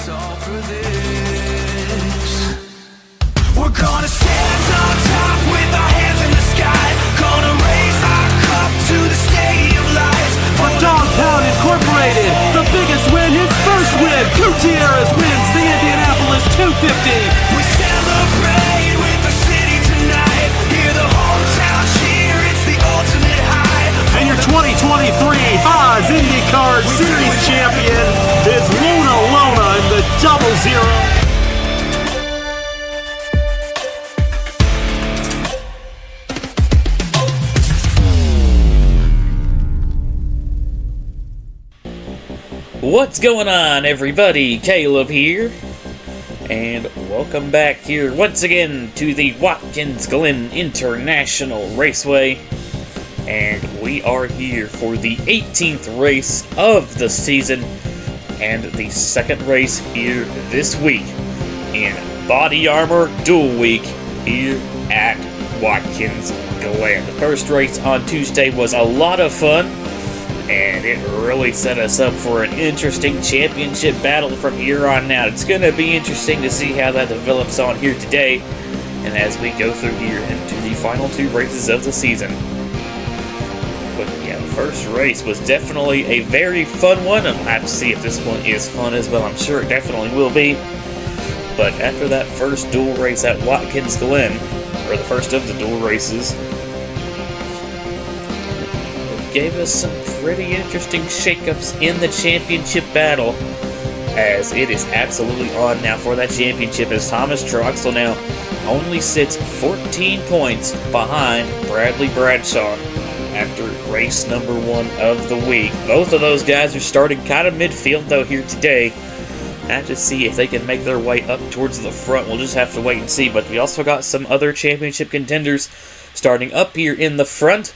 all for this. We're gonna stand on top with our hands in the sky. Gonna raise our cup to the stadium lights. For Dog Pound Incorporated, the biggest win, his first win. Gutierrez wins the Indianapolis 250. We celebrate with the city tonight. Hear the hometown cheer, it's the ultimate high. And your 2023 Haas IndyCar Series champion is Lona in the 00. What's going on, everybody? Caleb here, and welcome back here once again to the Watkins Glen International Raceway, and we are here for the 18th race of the season and the second race here this week in BodyArmor Dual Week here at Watkins Glen. The first race on Tuesday was a lot of fun, and it really set us up for an interesting championship battle from here on out. It's going to be interesting to see how that develops on here today, and as we go through here into the final two races of the season. But yeah, the first race was definitely a very fun one, and we'll have to see if this one is fun as well. I'm sure it definitely will be. But after that first dual race at Watkins Glen, or the first of the dual races, gave us some pretty interesting shakeups in the championship battle, as it is absolutely on now for that championship, as Thomas Troxel now only sits 14 points behind Bradley Bradshaw after race number 1 of the week. Both of those guys are starting kind of midfield though here today. Have to see if they can make their way up towards the front. We'll just have to wait and see, but we also got some other championship contenders starting up here in the front.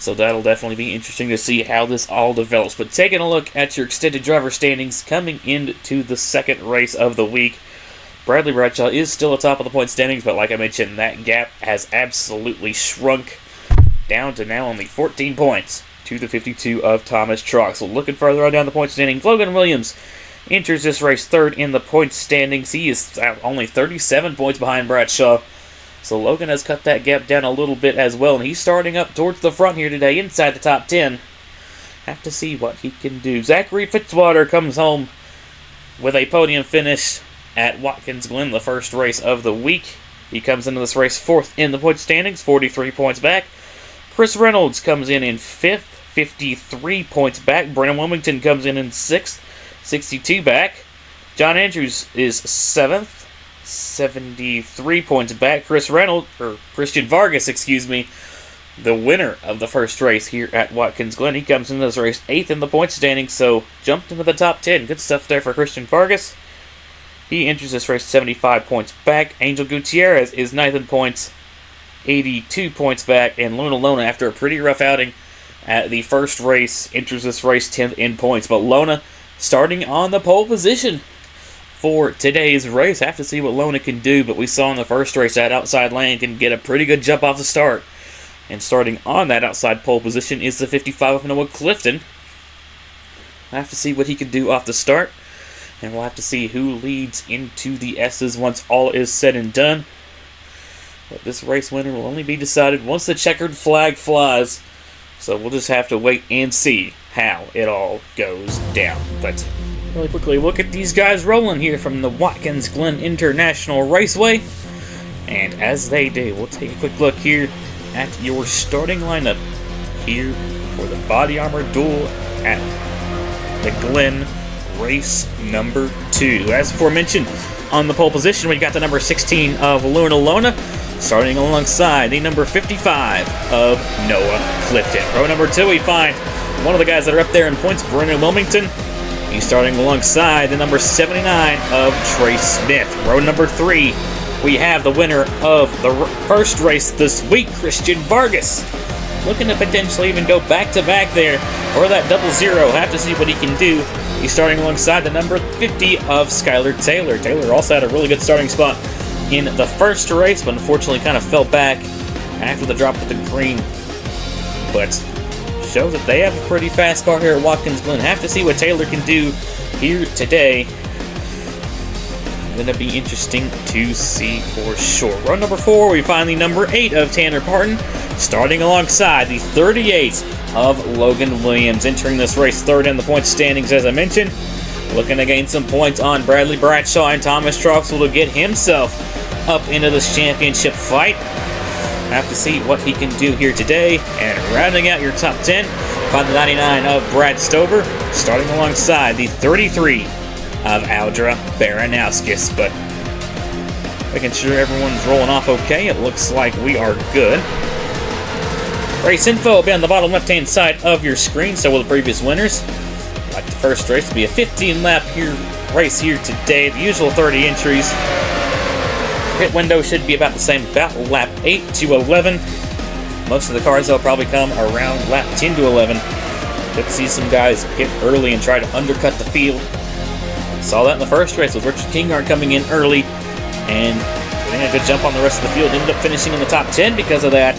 So that'll definitely be interesting to see how this all develops. But taking a look at your extended driver standings coming into the second race of the week, Bradley Bradshaw is still atop of the point standings, but like I mentioned, that gap has absolutely shrunk down to now only 14 points to the 52 of Thomas Troxel. Looking further on down the point standings, Logan Williams enters this race third in the point standings. He is only 37 points behind Bradshaw. So Logan has cut that gap down a little bit as well, and he's starting up towards the front here today, inside the top 10. Have to see what he can do. Zachary Fitzwater comes home with a podium finish at Watkins Glen, the first race of the week. He comes into this race fourth in the point standings, 43 points back. Chris Reynolds comes in fifth, 53 points back. Brennan Wilmington comes in sixth, 62 back. John Andrews is seventh, 73 points back. Christian Vargas, the winner of the first race here at Watkins Glen. He comes into this race 8th in the points standing, so jumped into the top 10. Good stuff there for Christian Vargas. He enters this race 75 points back. Angel Gutierrez is 9th in points, 82 points back. And Lona, after a pretty rough outing at the first race, enters this race 10th in points. But Lona starting on the pole position for today's race. Have to see what Lona can do, but we saw in the first race that outside lane can get a pretty good jump off the start. And starting on that outside pole position is the 55 of Noah Clifton. We'll have to see what he can do off the start, and we'll have to see who leads into the S's once all is said and done. But this race winner will only be decided once the checkered flag flies, so we'll just have to wait and see how it all goes down. But really quickly, look at these guys rolling here from the Watkins Glen International Raceway. And as they do, we'll take a quick look here at your starting lineup here for the BodyArmor Dual at the Glen race number 2. As aforementioned, on the pole position, we got the number 16 of Lona, starting alongside the number 55 of Noah Clifton. Row number 2, we find one of the guys that are up there in points, Brennan Wilmington. He's starting alongside the number 79 of Trey Smith. Row number 3, we have the winner of the first race this week, Christian Vargas. Looking to potentially even go back-to-back there, or that 00. Have to see what he can do. He's starting alongside the number 50 of Skylar Taylor. Taylor also had a really good starting spot in the first race, but unfortunately kind of fell back after the drop of the green. But shows that they have a pretty fast car here at Watkins Glen. Have to see what Taylor can do here today. going to be interesting to see for sure. Row number 4, we find the number 8 of Tanner Parton, starting alongside the 38 of Logan Williams, entering this race third in the point standings, as I mentioned. Looking to gain some points on Bradley Bradshaw and Thomas Troxel to get himself up into this championship fight. Have to see what he can do here today. And rounding out your top 10, find the 99 of Brad Stover, starting alongside the 33 of Aldra Baranowskis. But making sure everyone's rolling off okay, it looks like we are good. Race info will be on the bottom left-hand side of your screen, so will the previous winners. Like the first race, will be a 15-lap race here today. The usual 30 entries. Pit window should be about the same, about lap 8 to 11. Most of the cars will probably come around lap 10 to 11. Let's see some guys pit early and try to undercut the field. Saw that in the first race with Richard Kingard coming in early and getting a good jump on the rest of the field. Ended up finishing in the top 10 because of that.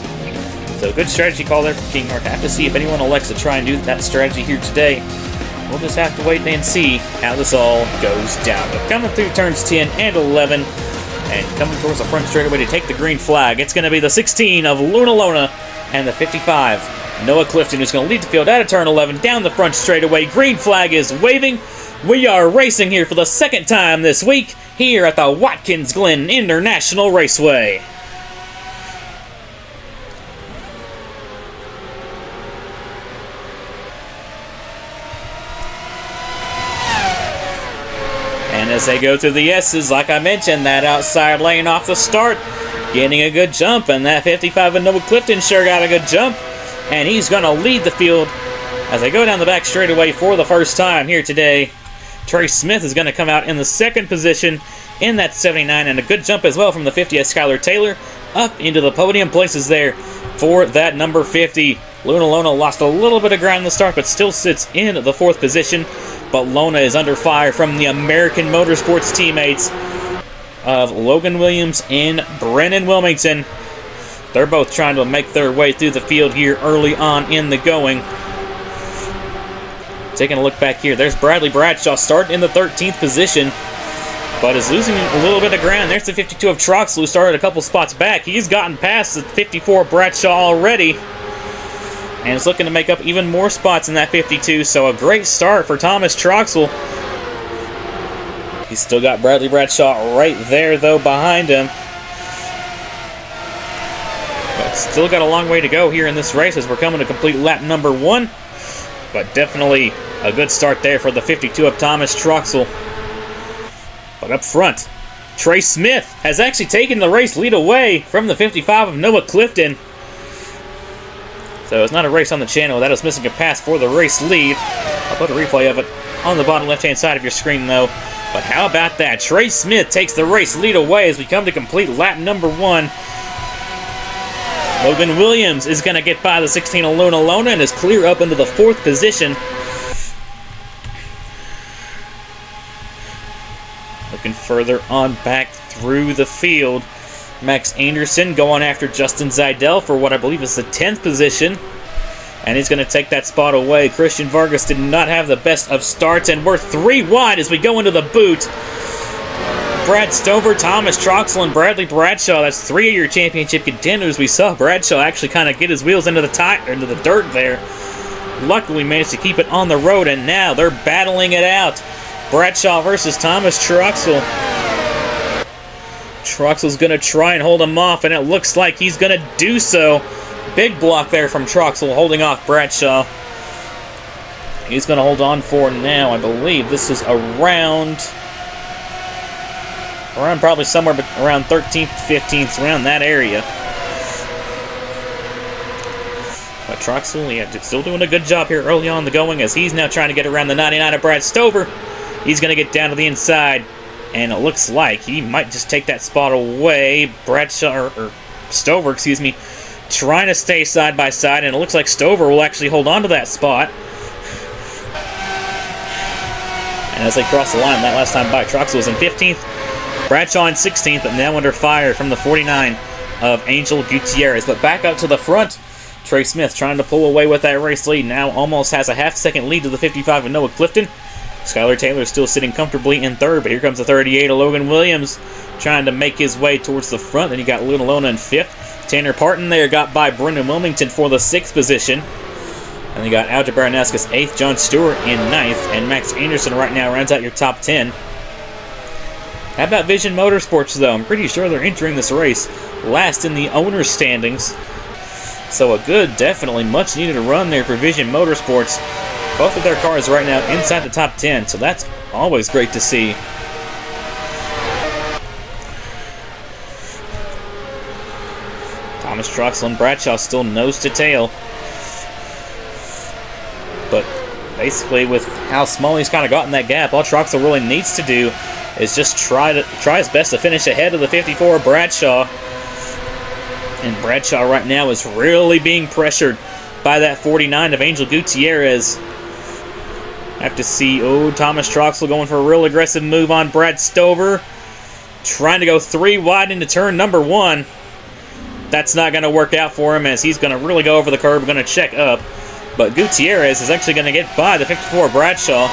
So good strategy call there for Kingard. Have to see if anyone elects to try and do that strategy here today. We'll just have to wait and see how this all goes down. But coming through turns 10 and 11, and coming towards the front straightaway to take the green flag, it's going to be the 16 of Luna Lona and the 55, Noah Clifton, who's going to lead the field out of turn 11 down the front straightaway. Green flag is waving. We are racing here for the second time this week here at the Watkins Glen International Raceway. And as they go through the S's, like I mentioned, that outside lane off the start, getting a good jump, and that 55 of Noah Clifton sure got a good jump, and he's going to lead the field as they go down the back straightaway for the first time here today. Trey Smith is going to come out in the second position in that 79, and a good jump as well from the 50 as Skylar Taylor up into the podium places there for that number 50. Luna Lona lost a little bit of ground in the start, but still sits in the fourth position. But Lona is under fire from the American Motorsports teammates of Logan Williams and Brennan Wilmington. They're both trying to make their way through the field here early on in the going. Taking a look back here, there's Bradley Bradshaw starting in the 13th position, but is losing a little bit of ground. There's the 52 of Troxel, who started a couple spots back. He's gotten past the 54 Bradshaw already, and is looking to make up even more spots in that 52, so a great start for Thomas Troxel. He's still got Bradley Bradshaw right there, though, behind him. But still got a long way to go here in this race as we're coming to complete lap number 1. But definitely a good start there for the 52 of Thomas Troxel. But up front, Trey Smith has actually taken the race lead away from the 55 of Noah Clifton. So it's not a race on the channel. That is missing a pass for the race lead. I'll put a replay of it on the bottom left-hand side of your screen, though. But how about that? Trey Smith takes the race lead away as we come to complete lap number 1. Logan Williams is going to get by the 16 of Luna Lona and is clear up into the 4th position. Looking further on back through the field, Max Anderson going after Justin Zidell for what I believe is the 10th position. And he's going to take that spot away. Christian Vargas did not have the best of starts, and we're 3 wide as we go into the boot. Brad Stover, Thomas Troxel, and Bradley Bradshaw. That's 3 of your championship contenders. We saw Bradshaw actually kind of get his wheels into the dirt there. Luckily managed to keep it on the road, and now they're battling it out. Bradshaw versus Thomas Troxel. Troxel's going to try and hold him off, and it looks like he's going to do so. Big block there from Troxel, holding off Bradshaw. He's going to hold on for now. I believe this is around probably somewhere around 13th, 15th, around that area. But Troxel, yeah, still doing a good job here early on the going as he's now trying to get around the 99 of Brad Stover. He's going to get down to the inside, and it looks like he might just take that spot away. Bradshaw, or Stover, excuse me, trying to stay side by side, and it looks like Stover will actually hold on to that spot. And as they cross the line, that last time by, Troxel was in 15th, Bradshaw in 16th, but now under fire from the 49 of Angel Gutierrez. But back up to the front, Trey Smith trying to pull away with that race lead. Now almost has a half-second lead to the 55 of Noah Clifton. Skylar Taylor still sitting comfortably in third, but here comes the 38 of Logan Williams trying to make his way towards the front. Then you got Luna Lona in fifth. Tanner Parton there got by Brendan Wilmington for the sixth position. And you got Algebra Baranauskas 8th, John Stewart in 9th, and Max Anderson right now rounds out your top 10. How about Vision Motorsports, though? I'm pretty sure they're entering this race last in the owner's standings. So a good, definitely much-needed run there for Vision Motorsports. Both of their cars right now inside the top 10, so that's always great to see. Thomas Troxel and Bradshaw still nose to tail. But basically, with how small he's kind of gotten that gap, all Troxel really needs to do is just try his best to finish ahead of the 54 Bradshaw. And Bradshaw right now is really being pressured by that 49 of Angel Gutierrez. Have to see, Thomas Troxel going for a real aggressive move on Brad Stover. Trying to go 3 wide into turn number 1. That's not going to work out for him, as he's going to really go over the curb, going to check up. But Gutierrez is actually going to get by the 54 Bradshaw.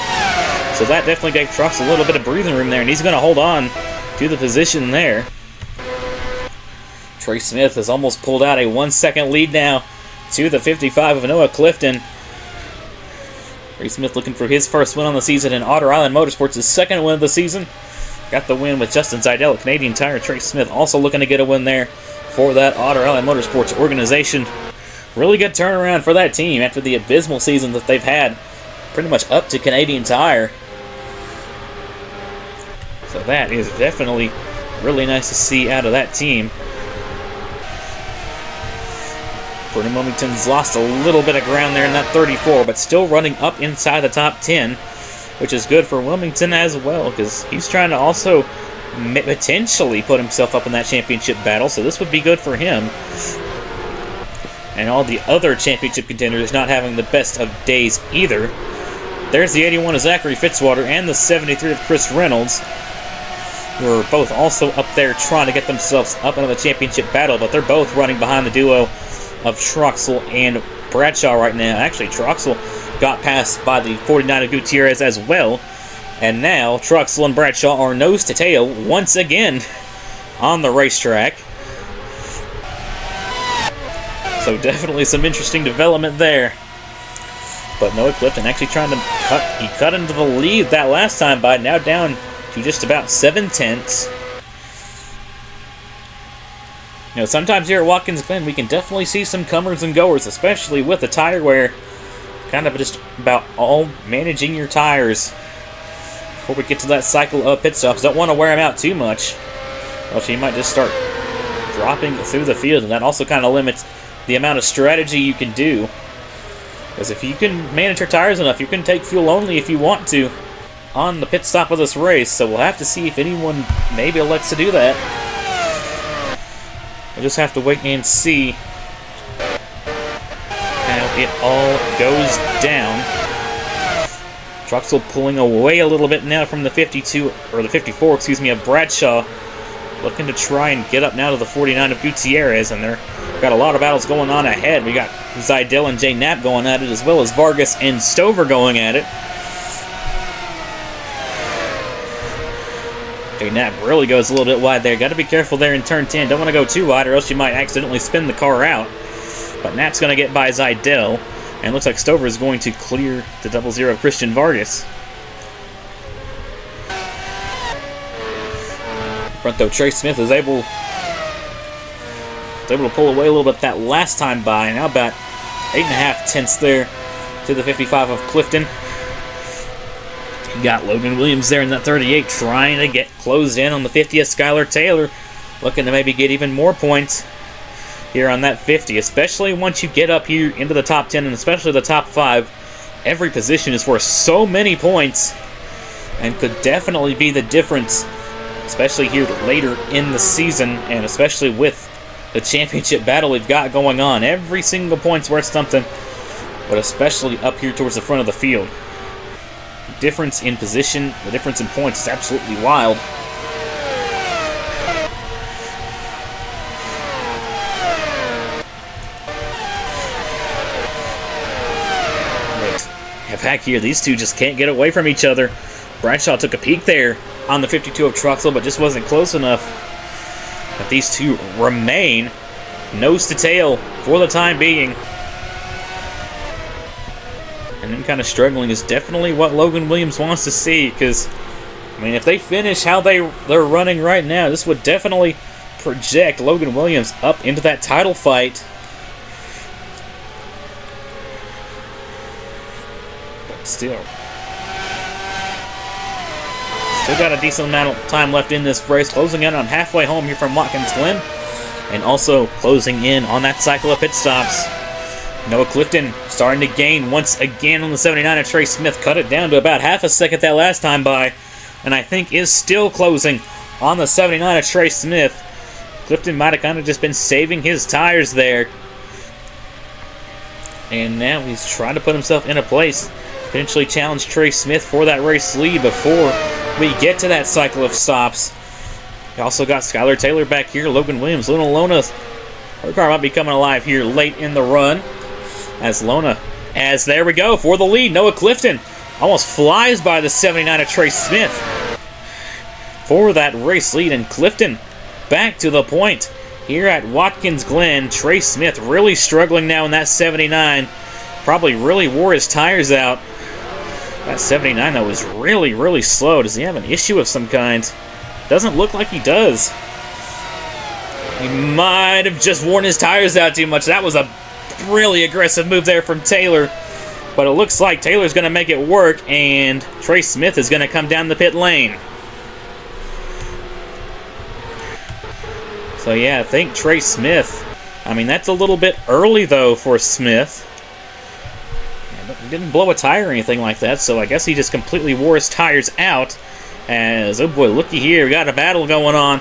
So that definitely gave Troxel a little bit of breathing room there, and he's going to hold on to the position there. Trey Smith has almost pulled out a 1-second lead now to the 55 of Noah Clifton. Trey Smith looking for his first win on the season in Otter Island Motorsports, his second win of the season. Got the win with Justin Zeidel at Canadian Tire. Trey Smith also looking to get a win there for that Otter Island Motorsports organization. Really good turnaround for that team after the abysmal season that they've had pretty much up to Canadian Tire. So that is definitely really nice to see out of that team. Brendan Wilmington's lost a little bit of ground there in that 34, but still running up inside the top 10, which is good for Wilmington as well, because he's trying to also potentially put himself up in that championship battle, so this would be good for him. And all the other championship contenders not having the best of days either. There's the 81 of Zachary Fitzwater and the 73 of Chris Reynolds, who are both also up there trying to get themselves up into the championship battle, but they're both running behind the duo of Troxel and Bradshaw right now. Actually, Troxel got passed by the 49 of Gutierrez as well, and now Troxel and Bradshaw are nose to tail once again on the racetrack. So definitely some interesting development there. But Noah Clifton actually trying to cut into the lead that last time by now down to just about 7/10. You know, sometimes here at Watkins Glen we can definitely see some comers and goers, especially with the tire wear. Kind of just about all managing your tires before we get to that cycle of pit stops. Don't want to wear them out too much, else you might just start dropping through the field, and that also kind of limits the amount of strategy you can do. Because if you can manage your tires enough, you can take fuel only if you want to on the pit stop of this race. So we'll have to see if anyone maybe elects to do that. We'll just have to wait and see how it all goes down. Troxel pulling away a little bit now from the 52, or the 54, excuse me, of Bradshaw. Looking to try and get up now to the 49 of Gutierrez, and they're got a lot of battles going on ahead. We got Zeidel and Jay Knapp going at it, as well as Vargas and Stover going at it. Jay Knapp really goes a little bit wide there. Got to be careful there in turn 10. Don't want to go too wide, or else you might accidentally spin the car out. But Knapp's going to get by Zeidel, and looks like Stover is going to clear the 00 of Christian Vargas. Front though, Trey Smith is able to pull away a little bit that last time by. Now about 8.5 tenths there to the 55 of Clifton. You got Logan Williams there in that 38 trying to get closed in on the 50th. Skylar Taylor looking to maybe get even more points here on that 50, especially once you get up here into the top 10 and especially the top 5. Every position is worth so many points and could definitely be the difference, especially here later in the season, and especially with the championship battle we've got going on. Every single point's worth something, but especially up here towards the front of the field. The difference in position, the difference in points is absolutely wild. But have back here. These two just can't get away from each other. Bradshaw took a peek there on the 52 of Truxell, but just wasn't close enough. But these two remain nose to tail for the time being. And them kind of struggling is definitely what Logan Williams wants to see, because, I mean, if they finish how they're running right now, this would definitely project Logan Williams up into that title fight. But still got a decent amount of time left in this race. Closing in on halfway home here from Watkins Glen. And also closing in on that cycle of pit stops. Noah Clifton starting to gain once again on the 79 of Trey Smith. Cut it down to about half a second that last time by. And I think is still closing on the 79 of Trey Smith. Clifton might have kind of just been saving his tires there. And now he's trying to put himself in a place. Potentially challenge Trey Smith for that race lead before we get to that cycle of stops. We also got Skylar Taylor back here. Logan Williams, Luna Lona. Her car might be coming alive here late in the run. As there we go for the lead. Noah Clifton almost flies by the 79 of Trey Smith for that race lead. And Clifton back to the point here at Watkins Glen. Trey Smith really struggling now in that 79. Probably really wore his tires out. That 79, though, is really, really slow. Does he have an issue of some kind? Doesn't look like he does. He might have just worn his tires out too much. That was a really aggressive move there from Taylor. But it looks like Taylor's going to make it work, and Trey Smith is going to come down the pit lane. So, yeah, I think Trey Smith. I mean, that's a little bit early, though, for Smith. He didn't blow a tire or anything like that, so I guess he just completely wore his tires out. As, oh boy, looky here, we got a battle going on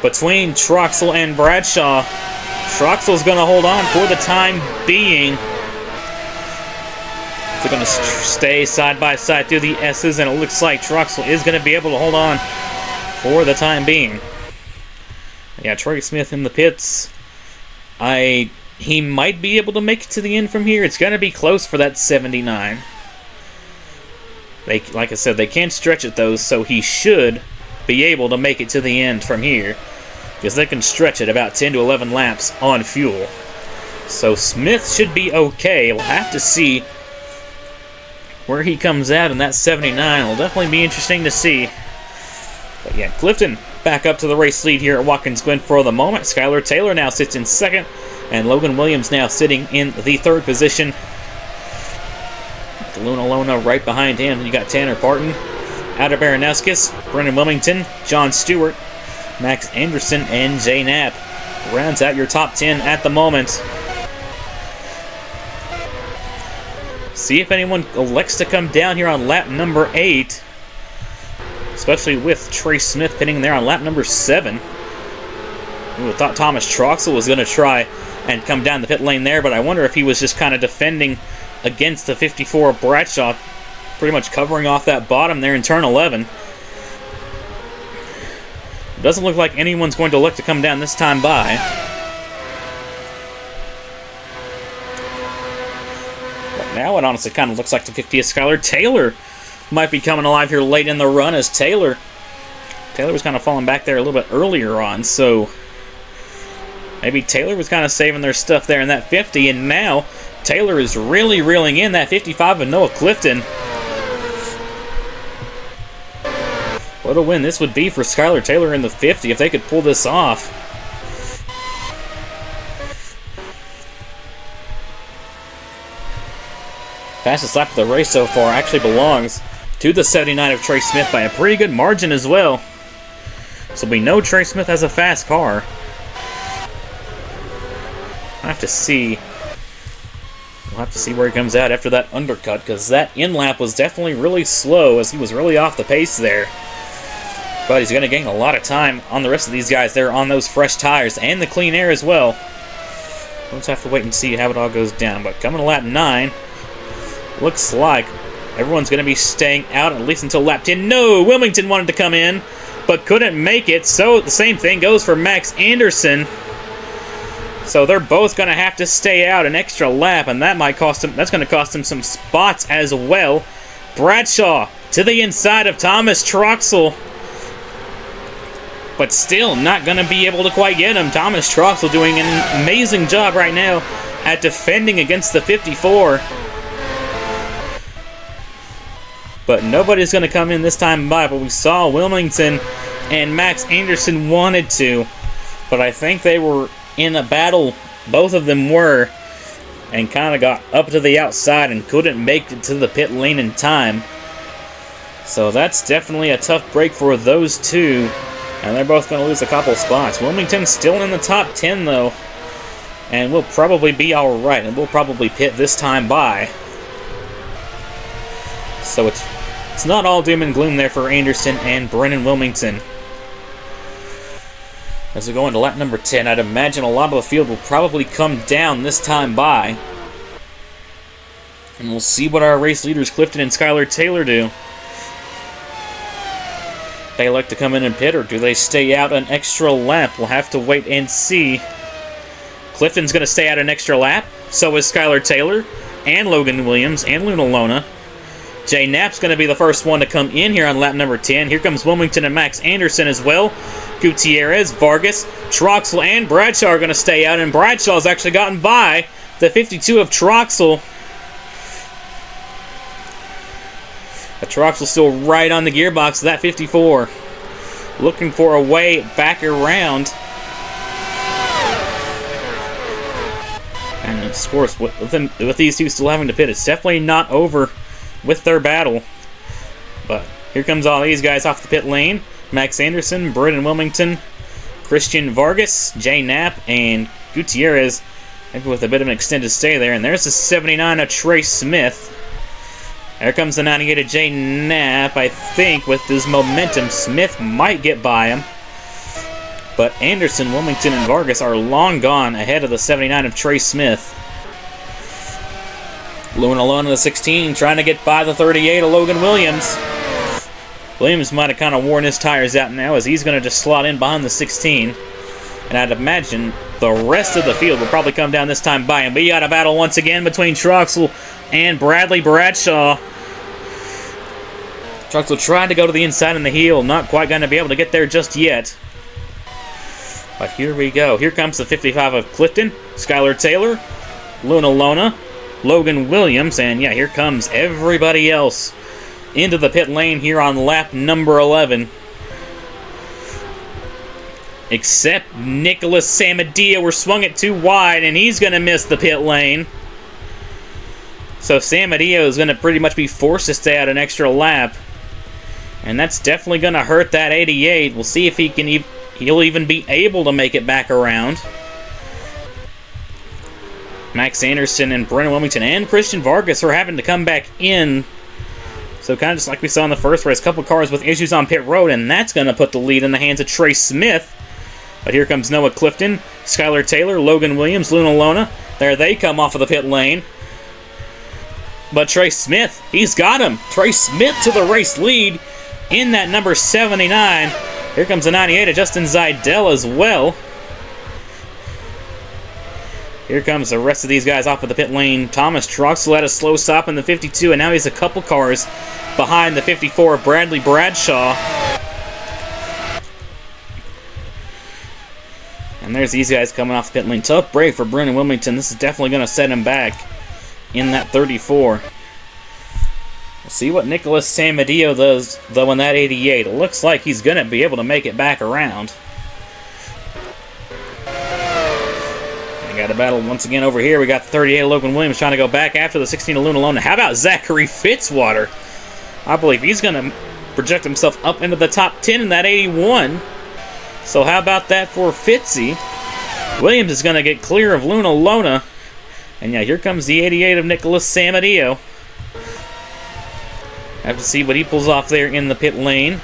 between Truxell and Bradshaw. Truxell's going to hold on for the time being. They're going to stay side by side through the S's, and it looks like Truxell is going to be able to hold on for the time being. Yeah, Trey Smith in the pits. He might be able to make it to the end from here. It's going to be close for that 79. Like I said, they can't stretch it, though, so he should be able to make it to the end from here, because they can stretch it about 10 to 11 laps on fuel. So Smith should be okay. We'll have to see where he comes out in that 79. It'll definitely be interesting to see. But yeah, Clifton back up to the race lead here at Watkins Glen for the moment. Skylar Taylor now sits in second, and Logan Williams now sitting in the third position. Luna Lona right behind him. Then you got Tanner Parton, Ada Baranowskis, Brendan Wilmington, John Stewart, Max Anderson, and Jay Knapp. Rounds out your top 10 at the moment. See if anyone elects to come down here on lap number 8. Especially with Trey Smith pitting there on lap number 7. I thought Thomas Truxell was going to try and come down the pit lane there, but I wonder if he was just kind of defending against the 54 Bradshaw, pretty much covering off that bottom there in turn 11. It doesn't look like anyone's going to look to come down this time by. But now it honestly kind of looks like the 50th Skylar Taylor might be coming alive here late in the run, as Taylor was kind of falling back there a little bit earlier on, so maybe Taylor was kind of saving their stuff there in that 50, and now Taylor is really reeling in that 55 of Noah Clifton. What a win this would be for Skylar Taylor in the 50 if they could pull this off. Fastest lap of the race so far actually belongs to the 79 of Trey Smith by a pretty good margin as well. So we know Trey Smith has a fast car. We'll have to see where he comes out after that undercut, because that in-lap was definitely really slow, as he was really off the pace there. But he's going to gain a lot of time on the rest of these guys there on those fresh tires and the clean air as well. We'll just have to wait and see how it all goes down. But coming to lap 9, looks like everyone's going to be staying out at least until lap 10. No, Wilmington wanted to come in, but couldn't make it. So the same thing goes for Max Anderson. So they're both going to have to stay out an extra lap, and that might cost them. That's going to cost them some spots as well. Bradshaw to the inside of Thomas Troxel, but still not going to be able to quite get him. Thomas Troxel doing an amazing job right now at defending against the 54. But nobody's going to come in this time by, but we saw Wilmington and Max Anderson wanted to, but I think they were in a battle, both of them were, and kind of got up to the outside and couldn't make it to the pit lane in time. So that's definitely a tough break for those two, and they're both going to lose a couple spots. Wilmington's still in the top 10 though, and we'll probably be alright, and we'll probably pit this time by. So it's not all doom and gloom there for Anderson and Brennan Wilmington. As we go into lap number 10, I'd imagine a lot of the field will probably come down this time by. And we'll see what our race leaders, Clifton and Skylar Taylor, do. They like to come in and pit, or do they stay out an extra lap? We'll have to wait and see. Clifton's going to stay out an extra lap. So is Skylar Taylor, and Logan Williams, and Luna Lona. Jay Knapp's going to be the first one to come in here on lap number 10. Here comes Wilmington and Max Anderson as well. Gutierrez, Vargas, Troxel, and Bradshaw are going to stay out, and Bradshaw's actually gotten by the 52 of Troxel. But Troxel's still right on the gearbox of that 54. Looking for a way back around. And of course, with these two still having to pit, it's definitely not over with their battle. But here comes all these guys off the pit lane. Max Anderson, Brennan Wilmington, Christian Vargas, Jay Knapp, and Gutierrez, maybe with a bit of an extended stay there. And there's the 79 of Trey Smith. There comes the 98 of Jay Knapp. I think with his momentum, Smith might get by him. But Anderson, Wilmington, and Vargas are long gone ahead of the 79 of Trey Smith. Luna Lona, the 16, trying to get by the 38 of Logan Williams. Williams might have kind of worn his tires out now, as he's going to just slot in behind the 16. And I'd imagine the rest of the field will probably come down this time by him. But you got a battle once again between Troxel and Bradley Bradshaw. Troxel tried to go to the inside in the heel, not quite going to be able to get there just yet. But here we go. Here comes the 55 of Clifton, Skylar Taylor, Luna Lona, Logan Williams, and yeah, here comes everybody else into the pit lane here on lap number 11. Except Nicholas Samadia. We're swung it too wide, and he's going to miss the pit lane. So Samadia is going to pretty much be forced to stay out an extra lap. And that's definitely going to hurt that 88. We'll see if he'll even be able to make it back around. Max Anderson and Brennan Wilmington and Christian Vargas are having to come back in. So kind of just like we saw in the first race, a couple cars with issues on pit road, and that's going to put the lead in the hands of Trey Smith. But here comes Noah Clifton, Skylar Taylor, Logan Williams, Luna Lona. There they come off of the pit lane. But Trey Smith, he's got him. Trey Smith to the race lead in that number 79. Here comes the 98 of Justin Zidell as well. Here comes the rest of these guys off of the pit lane. Thomas Troxel had a slow stop in the 52, and now he's a couple cars behind the 54 of Bradley Bradshaw. And there's these guys coming off the pit lane. Tough break for Brennan Wilmington. This is definitely going to set him back in that 34. We'll see what Nicholas Samadio does, though, in that 88. It looks like he's going to be able to make it back around. Got a battle once again over here. We got 38 Logan Williams trying to go back after the 16 of Luna Lona. How about Zachary Fitzwater? I believe he's going to project himself up into the top 10 in that 81. So how about that for Fitzy? Williams is going to get clear of Luna Lona. And yeah, here comes the 88 of Nicholas Samadio. Have to see what he pulls off there in the pit lane.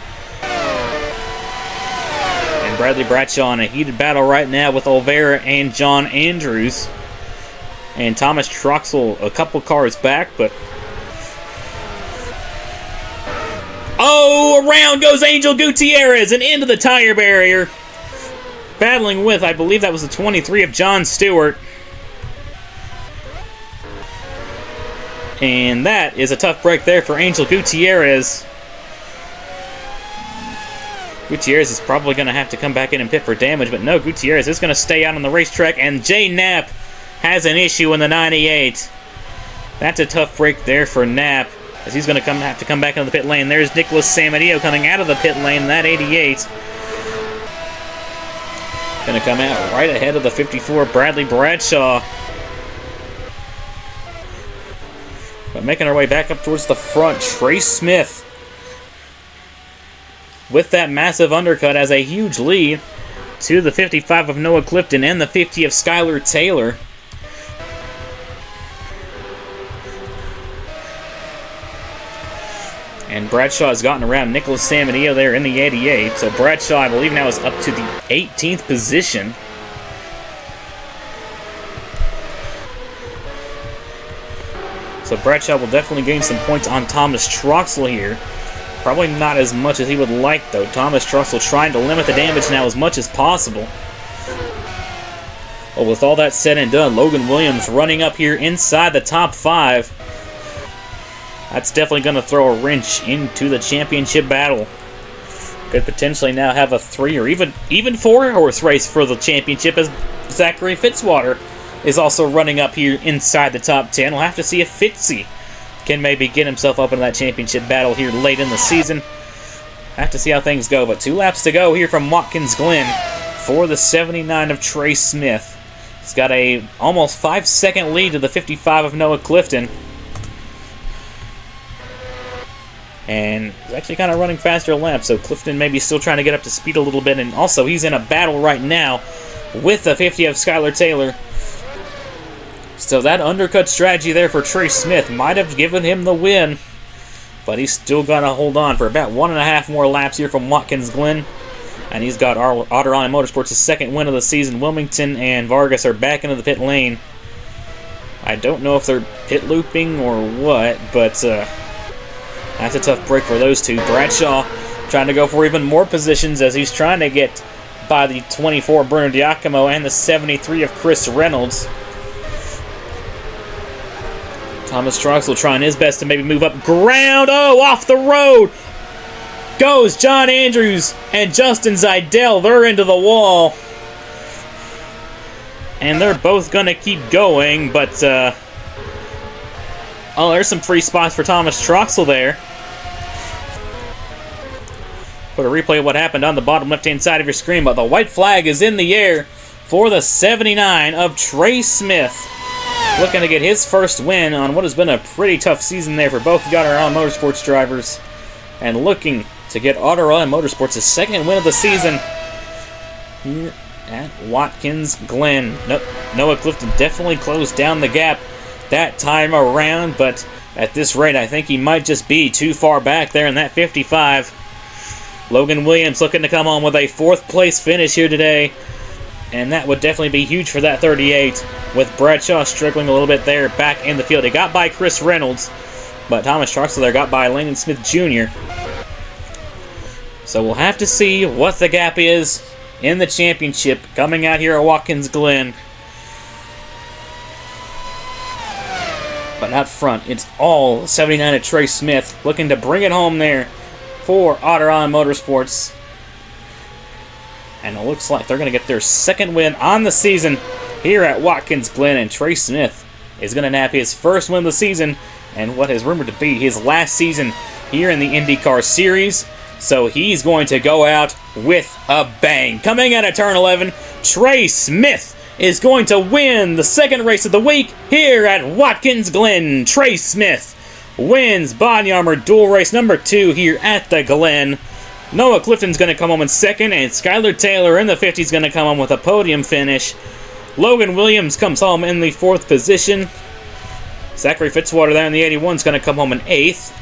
Bradley Bradshaw in a heated battle right now with Olvera and John Andrews. And Thomas Troxel a couple cars back, but... Oh, around goes Angel Gutierrez and into the tire barrier. battling with, I believe that was the 23 of John Stewart. And that is a tough break there for Angel Gutierrez. Gutierrez is probably going to have to come back in and pit for damage, but no, Gutierrez is going to stay out on the racetrack, and Jay Knapp has an issue in the 98. That's a tough break there for Knapp, as he's going to have to come back into the pit lane. There's Nicholas Samadillo coming out of the pit lane, that 88. Going to come out right ahead of the 54, Bradley Bradshaw. But making our way back up towards the front, Trace Smith with that massive undercut as a huge lead to the 55 of Noah Clifton and the 50 of Skylar Taylor. And Bradshaw has gotten around Nicholas Samadillo there in the 88. So Bradshaw, I believe, now is up to the 18th position. So Bradshaw will definitely gain some points on Thomas Troxel here. Probably not as much as he would like, though. Thomas Troxel trying to limit the damage now as much as possible. Well, with all that said and done, Logan Williams running up here inside the top 5. That's definitely going to throw a wrench into the championship battle. Could potentially now have a 3 or even 4-horse race for the championship, as Zachary Fitzwater is also running up here inside the top 10. We'll have to see if Fitzy can maybe get himself up into that championship battle here late in the season. Have to see how things go, but 2 laps to go here from Watkins Glen for the 79 of Trace Smith. He's got a almost 5-second lead to the 55 of Noah Clifton. And he's actually kind of running faster laps, so Clifton maybe still trying to get up to speed a little bit, and also he's in a battle right now with the 50 of Skylar Taylor. So that undercut strategy there for Trace Smith might have given him the win, but he's still going to hold on for about 1.5 more laps here from Watkins Glen. And he's got Otterline Motorsports' second win of the season. Wilmington and Vargas are back into the pit lane. I don't know if they're pit looping or what, but that's a tough break for those two. Bradshaw trying to go for even more positions as he's trying to get by the 24 Bruno Diacomo and the 73 of Chris Reynolds. Thomas Troxel trying his best to maybe move up ground. Oh, off the road goes John Andrews and Justin Zidell. They're into the wall. And they're both going to keep going, but oh, there's some free spots for Thomas Troxel there. Put a replay of what happened on the bottom left-hand side of your screen, but the white flag is in the air for the 79 of Trace Smith. Looking to get his first win on what has been a pretty tough season there for both the Otterline Motorsports drivers. And looking to get Otterline Motorsports' second win of the season here at Watkins Glen. Noah Clifton definitely closed down the gap that time around, but at this rate, I think he might just be too far back there in that 55. Logan Williams looking to come on with a 4th place finish here today, and that would definitely be huge for that 38, with Bradshaw struggling a little bit there back in the field. He got by Chris Reynolds, but Thomas Troxel there got by Landon Smith Jr. So we'll have to see what the gap is in the championship coming out here at Watkins Glen. But out front, it's all 79 of Trace Smith looking to bring it home there for Otterline Motorsports. And it looks like they're going to get their second win on the season here at Watkins Glen. And Trace Smith is going to nab his first win of the season and what is rumored to be his last season here in the IndyCar Series. So he's going to go out with a bang. Coming out of turn 11, Trace Smith is going to win the second race of the week here at Watkins Glen. Trace Smith wins BodyArmor Dual race number 2 here at the Glen. Noah Clifton's going to come home in second, and Skylar Taylor in the 50 is going to come home with a podium finish. Logan Williams comes home in the 4th position. Zachary Fitzwater there in the 81 is going to come home in 8th.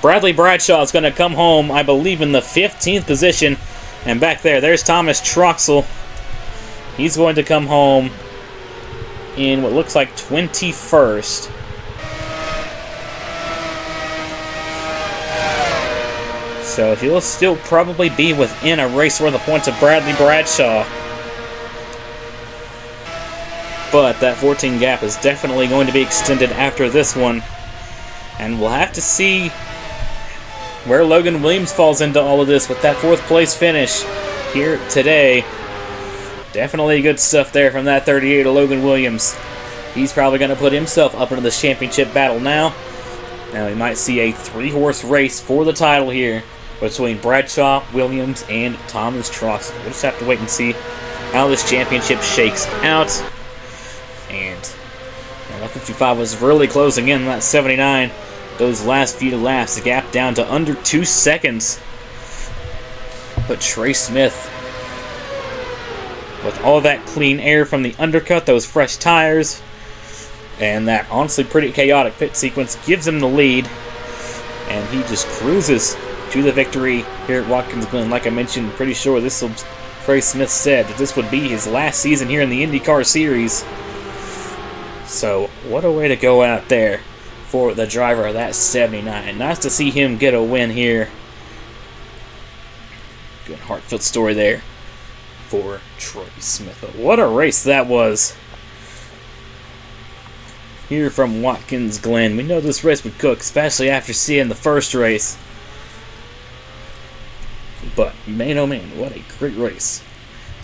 Bradley Bradshaw is going to come home, I believe, in the 15th position. And back there's Thomas Troxel. He's going to come home in what looks like 21st. So he'll still probably be within a race worth of points of Bradley Bradshaw. But that 14 gap is definitely going to be extended after this one. And we'll have to see where Logan Williams falls into all of this with that 4th place finish here today. Definitely good stuff there from that 38 of Logan Williams. He's probably going to put himself up into the championship battle now. Now we might see a 3-horse race for the title here between Bradshaw, Williams, and Thomas Truex. We'll just have to wait and see how this championship shakes out. And that 55 was really closing in that 79. Those last few laps, the gap down to under 2 seconds. But Trey Smith, with all that clean air from the undercut, those fresh tires, and that honestly pretty chaotic pit sequence, gives him the lead. And he just cruises to the victory here at Watkins Glen. Like I mentioned, pretty sure Trey Smith said that this would be his last season here in the IndyCar Series. So, what a way to go out there for the driver of that 79. Nice to see him get a win here. Good heartfelt story there for Trey Smith. But what a race that was here from Watkins Glen. We know this race would cook, especially after seeing the first race. But, man oh man, what a great race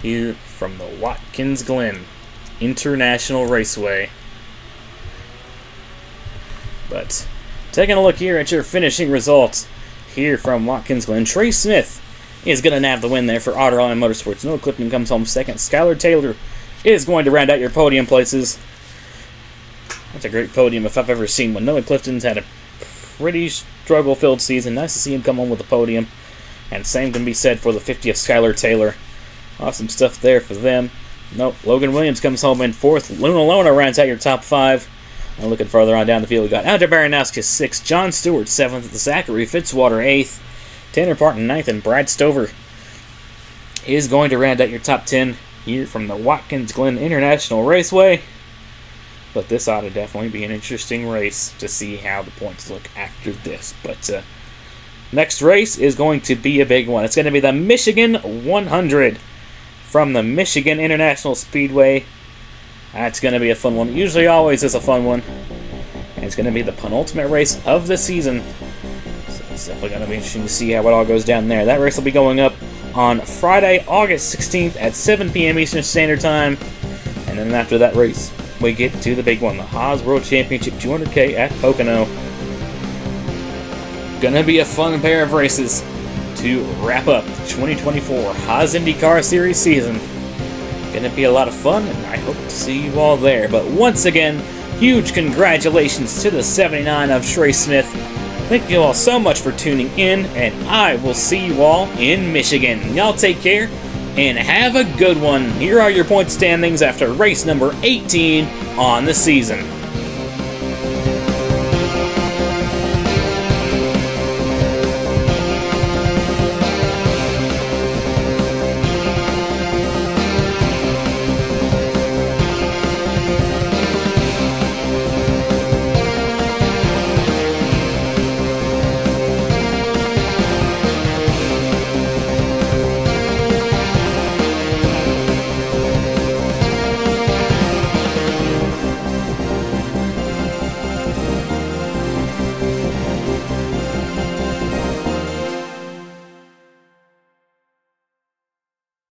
here from the Watkins Glen International Raceway. But taking a look here at your finishing results here from Watkins Glen, Trey Smith is going to nab the win there for Otter Island Motorsports. Noah Clifton comes home second. Skylar Taylor is going to round out your podium places. That's a great podium if I've ever seen one. Noah Clifton's had a pretty struggle-filled season. Nice to see him come home with a podium. And same can be said for the 50 of Skylar Taylor. Awesome stuff there for them. Nope, Logan Williams comes home in 4th. Luna Lona rounds out your top 5. And looking further on down the field, we got Andrew Baranowski 6th, John Stewart 7th, Zachary Fitzwater 8th, Tanner Parton 9th, and Brad Stover is going to round out your top 10 here from the Watkins Glen International Raceway. But this ought to definitely be an interesting race to see how the points look after this. But next race is going to be a big one. It's going to be the Michigan 100 from the Michigan International Speedway. That's going to be a fun one. It usually always is a fun one. And it's going to be the penultimate race of the season. So it's definitely going to be interesting to see how it all goes down there. That race will be going up on Friday, August 16th at 7 p.m. Eastern Standard Time. And then after that race, we get to the big one, the Haas World Championship 200K at Pocono. Gonna be a fun pair of races to wrap up the 2024 Haas IndyCar Series season. Gonna be a lot of fun, and I hope to see you all there. But once again, huge congratulations to the 79 of Trey Smith. Thank you all so much for tuning in, and I will see you all in Michigan. Y'all take care, and have a good one. Here are your point standings after race number 18 on the season.